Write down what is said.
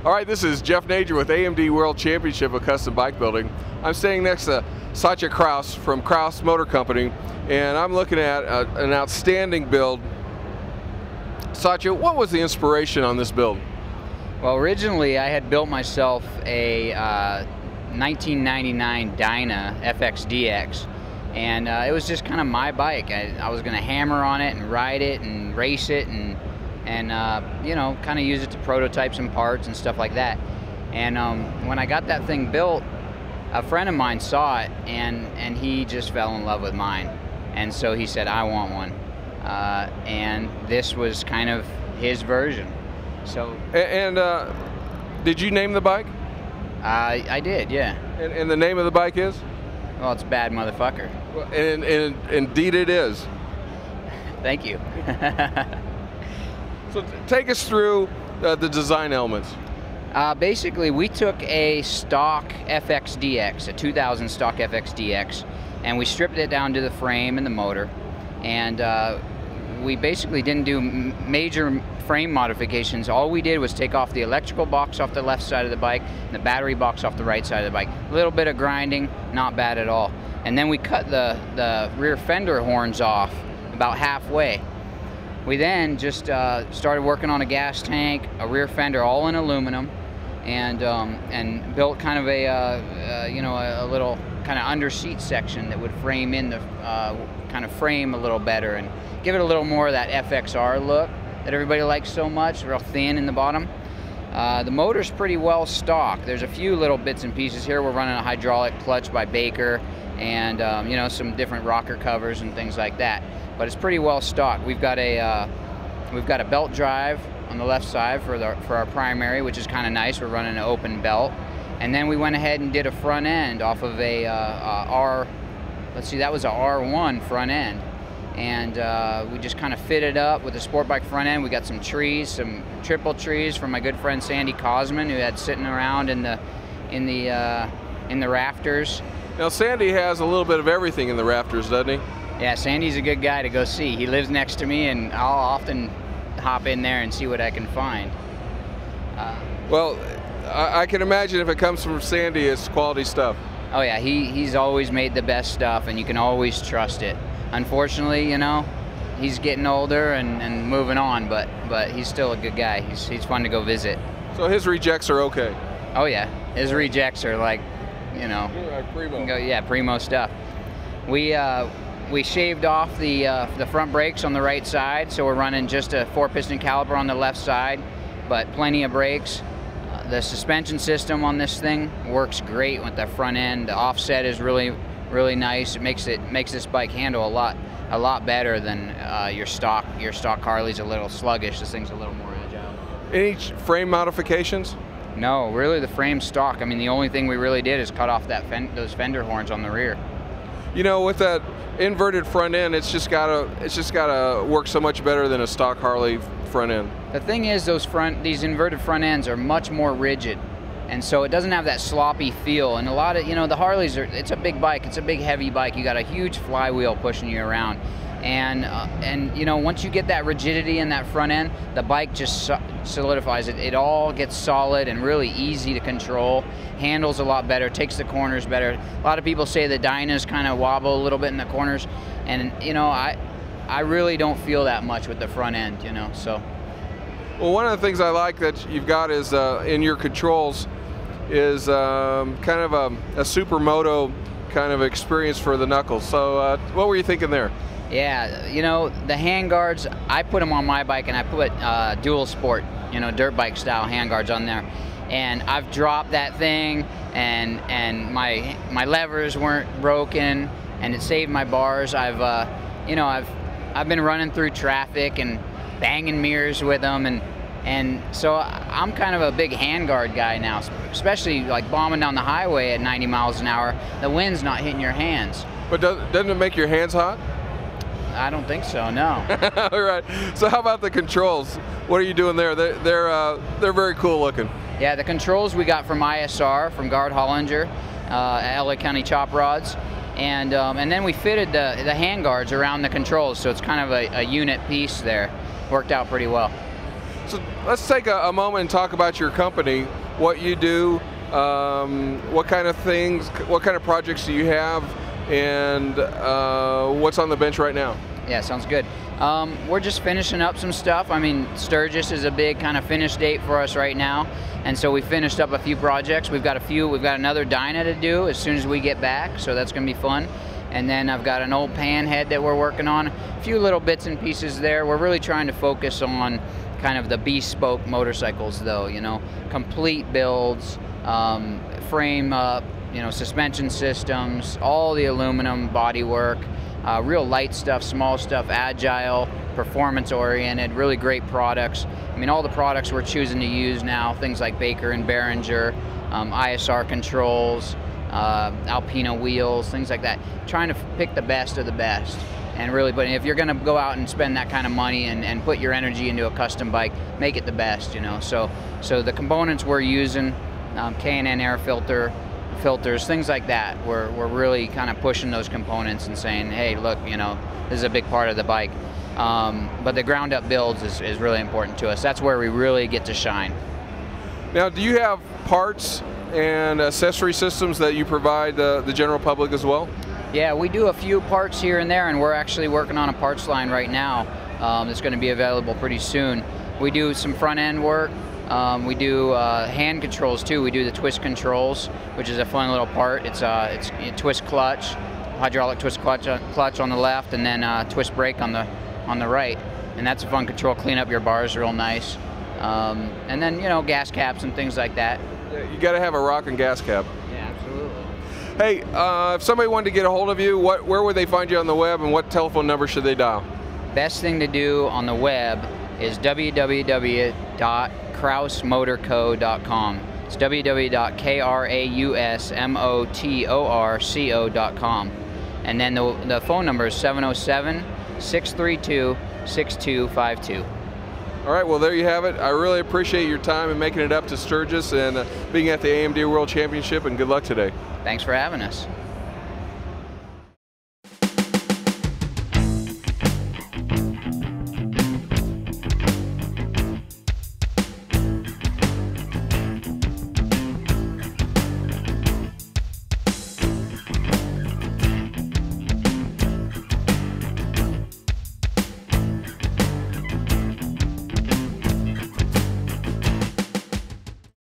All right, this is Jeff Nager with AMD World Championship of Custom Bike Building. I'm standing next to Kraus from Kraus Motor Company, and I'm looking at an outstanding build. Satya, what was the inspiration on this build? Well, originally I had built myself a 1999 Dyna FXDX, and it was just kind of my bike. I was going to hammer on it and ride it and race it and you know, kind of use it to prototype some parts and stuff like that. And when I got that thing built, a friend of mine saw it and he just fell in love with mine. And so he said, I want one. And this was kind of his version. So. And did you name the bike? I did, yeah. And the name of the bike is? Well, it's Bad Motherfucker. Well, and indeed it is. Thank you. So take us through the design elements. Basically, we took a stock FXDX, a 2000 stock FXDX, and we stripped it down to the frame and the motor. And we basically didn't do major frame modifications. All we did was take off the electrical box off the left side of the bike and the battery box off the right side of the bike. A little bit of grinding, not bad at all. And then we cut the rear fender horns off about halfway. We then just started working on a gas tank, a rear fender, all in aluminum, and built kind of a you know, a little kind of under seat section that would frame in the kind of frame a little better and give it a little more of that FXR look that everybody likes so much, real thin in the bottom. The motor's pretty well stock. There's a few little bits and pieces here. We're running a hydraulic clutch by Baker and you know, some different rocker covers and things like that. But it's pretty well stocked. We've got a belt drive on the left side for our primary, which is kind of nice. We're running an open belt, and then we went ahead and did a front end off of a that was a R1 front end, and we just kind of fitted up with a sport bike front end. We got some trees, some triple trees from my good friend Sandy Cosman, who had sitting around in the rafters. Now Sandy has a little bit of everything in the rafters, doesn't he? Yeah, Sandy's a good guy to go see. He lives next to me, and I'll often hop in there and see what I can find. Well, I can imagine if it comes from Sandy, it's quality stuff. Oh yeah, he's always made the best stuff, and you can always trust it. Unfortunately, you know, he's getting older and moving on, but he's still a good guy. He's fun to go visit. So his rejects are okay? Oh yeah, his rejects are like, you know, primo. Yeah, primo stuff. We shaved off the front brakes on the right side, so we're running just a 4-piston caliper on the left side, but plenty of brakes. The suspension system on this thing works great with the front end. The offset is really, really nice. It makes this bike handle a lot better than your stock Harley's a little sluggish. This thing's a little more agile. Any frame modifications? No, really the frame's stock. I mean, the only thing we really did is cut off those fender horns on the rear. You know, with that inverted front end, it's just gotta work so much better than a stock Harley front end. The thing is, these inverted front ends are much more rigid, and so it doesn't have that sloppy feel. And a lot of, you know, the Harleys it's a big bike, it's a big heavy bike. You got a huge flywheel pushing you around, and you know, once you get that rigidity in that front end, the bike just solidifies it. It all gets solid and really easy to control. Handles a lot better, takes the corners better. A lot of people say the Dynas kind of wobble a little bit in the corners, and you know, I really don't feel that much with the front end, you know. So. Well, one of the things I like that you've got is in your controls is kind of a supermoto kind of experience for the knuckles. So what were you thinking there? Yeah, you know, the handguards, I put them on my bike, and I put dual sport, you know, dirt bike style handguards on there. And I've dropped that thing, and my levers weren't broken, and it saved my bars. You know, I've been running through traffic and banging mirrors with them, and so I'm kind of a big handguard guy now, especially like bombing down the highway at 90 miles an hour. The wind's not hitting your hands. But doesn't it make your hands hot? I don't think so, no. All right. So how about the controls? What are you doing there? They're very cool looking. Yeah, the controls we got from ISR, from Gard Hollinger, at LA County Chop Rods, and then we fitted the handguards around the controls, so it's kind of a unit piece there. Worked out pretty well. So let's take a moment and talk about your company. what you do, what kind of things, what kind of projects do you have, and what's on the bench right now? Yeah, sounds good. We're just finishing up some stuff. I mean, Sturgis is a big kind of finish date for us right now, and so we finished up a few projects. We've got another dyna to do as soon as we get back, so that's going to be fun. And then I've got an old pan head that we're working on. A few little bits and pieces there. We're really trying to focus on kind of the bespoke motorcycles, though. You know, complete builds, frame up, you know, suspension systems, all the aluminum bodywork. Real light stuff, small stuff, agile, performance-oriented, really great products. I mean, all the products we're choosing to use now, things like Baker and Behringer, ISR controls, Alpina wheels, things like that. Trying to pick the best of the best. And really, but if you're going to go out and spend that kind of money and put your energy into a custom bike, make it the best, you know. So the components we're using, K&N air filters, things like that. We're really kind of pushing those components and saying, hey, look, you know, this is a big part of the bike. But the ground up builds is really important to us. That's where we really get to shine. Now, do you have parts and accessory systems that you provide the general public as well? Yeah, we do a few parts here and there, and we're actually working on a parts line right now that's going to be available pretty soon. We do some front end work. We do hand controls too. We do the twist controls, which is a fun little part. It's a twist clutch, hydraulic twist clutch on the left, and then twist brake on the right. And that's a fun control. Clean up your bars real nice. And then, you know, gas caps and things like that. Yeah, you got to have a rocking gas cap. Yeah, absolutely. Hey, if somebody wanted to get a hold of you, where would they find you on the web, and what telephone number should they dial? Best thing to do on the web is www.krausmotorco.com. It's www.krausmotorco.com. And then the phone number is 707-632-6252. All right, well, there you have it. I really appreciate your time and making it up to Sturgis and being at the AMD World Championship, and good luck today. Thanks for having us.